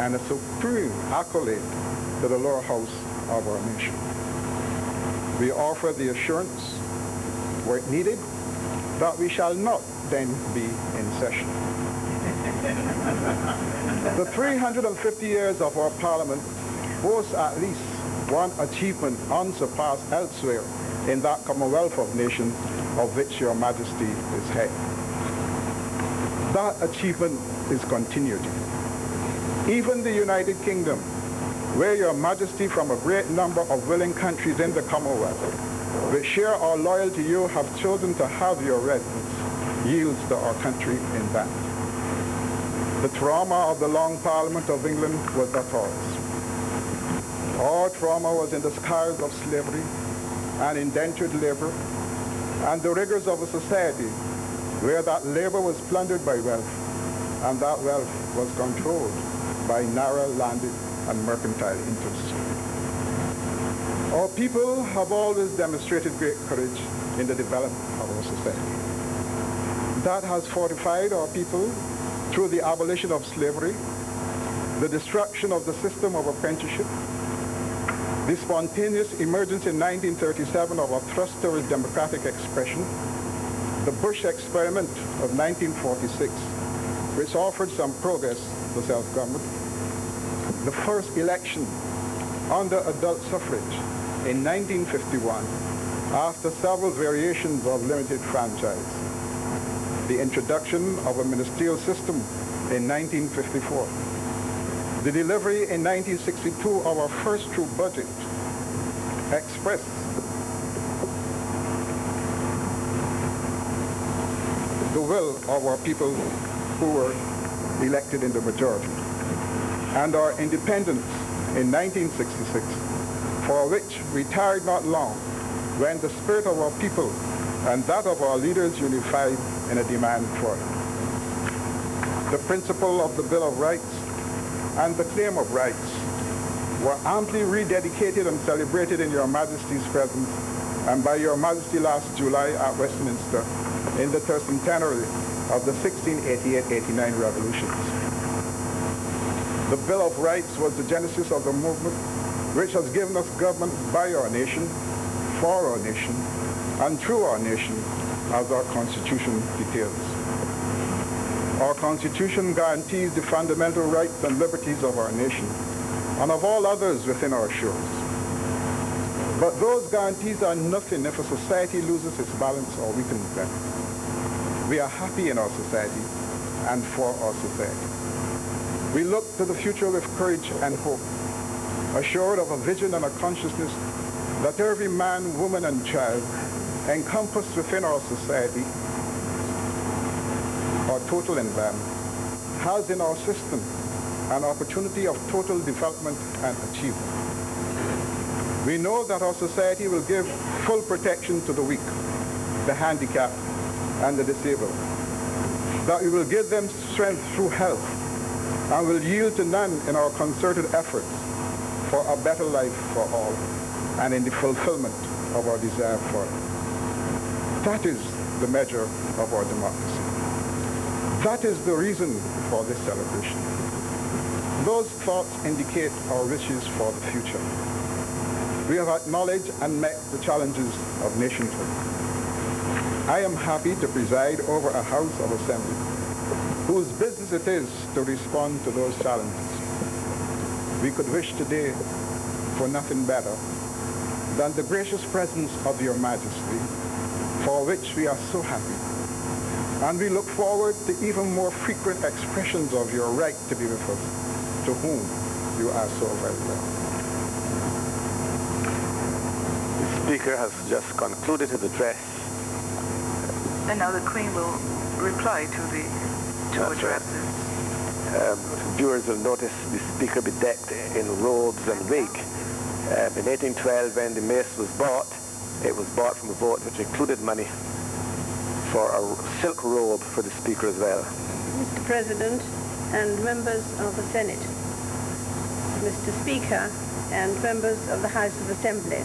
and a supreme accolade to the lower house of our nation. We offer the assurance, where it needed, that we shall not then be in session. The 350 years of our Parliament boasts at least one achievement unsurpassed elsewhere in that Commonwealth of Nations of which Your Majesty is head. That achievement is continuity. Even the United Kingdom, where Your Majesty from a great number of willing countries in the Commonwealth, which share our loyalty to you, have chosen to have your residence, yields to our country in that. The trauma of the long Parliament of England was not ours. Our trauma was in the scars of slavery and indentured labor and the rigors of a society where that labor was plundered by wealth and that wealth was controlled by narrow-landed and mercantile interests. Our people have always demonstrated great courage in the development of our society. That has fortified our people through the abolition of slavery, the destruction of the system of apprenticeship, the spontaneous emergence in 1937 of a thrust towards democratic expression, the Bush experiment of 1946, which offered some progress to self-government, the first election under adult suffrage in 1951 after several variations of limited franchise, the introduction of a ministerial system in 1954, the delivery in 1962 of our first true budget expressed the will of our people who were elected in the majority, and our independence in 1966, for which we tarried not long when the spirit of our people and that of our leaders unified in a demand for it. The principle of the Bill of Rights and the claim of rights were amply rededicated and celebrated in Your Majesty's presence and by Your Majesty last July at Westminster in the tercentenary of the 1688-89 revolutions. The Bill of Rights was the genesis of the movement which has given us government by our nation, for our nation, and through our nation, as our Constitution details. Our Constitution guarantees the fundamental rights and liberties of our nation and of all others within our shores. But those guarantees are nothing if a society loses its balance or weakens them. We are happy in our society and for our society. We look to the future with courage and hope, assured of a vision and a consciousness that every man, woman, and child encompassed within our society, our total environment, has in our system an opportunity of total development and achievement. We know that our society will give full protection to the weak, the handicapped, and the disabled, that we will give them strength through health, and will yield to none in our concerted efforts for a better life for all, and in the fulfillment of our desire for it. That is the measure of our democracy. That is the reason for this celebration. Those thoughts indicate our wishes for the future. We have acknowledged and met the challenges of nationhood. I am happy to preside over a House of Assembly whose business it is to respond to those challenges. We could wish today for nothing better than the gracious presence of Your Majesty, for which we are so happy. And we look forward to even more frequent expressions of your right to be with us, to whom you are so very well. The Speaker has just concluded his address. And now the Queen will reply to the two addresses. Viewers will notice the Speaker bedecked in robes and wig. In 1812, when the mace was bought, it was bought from a vote which included money for a silk robe for the Speaker as well. Mr. President and members of the Senate, Mr. Speaker and members of the House of Assembly,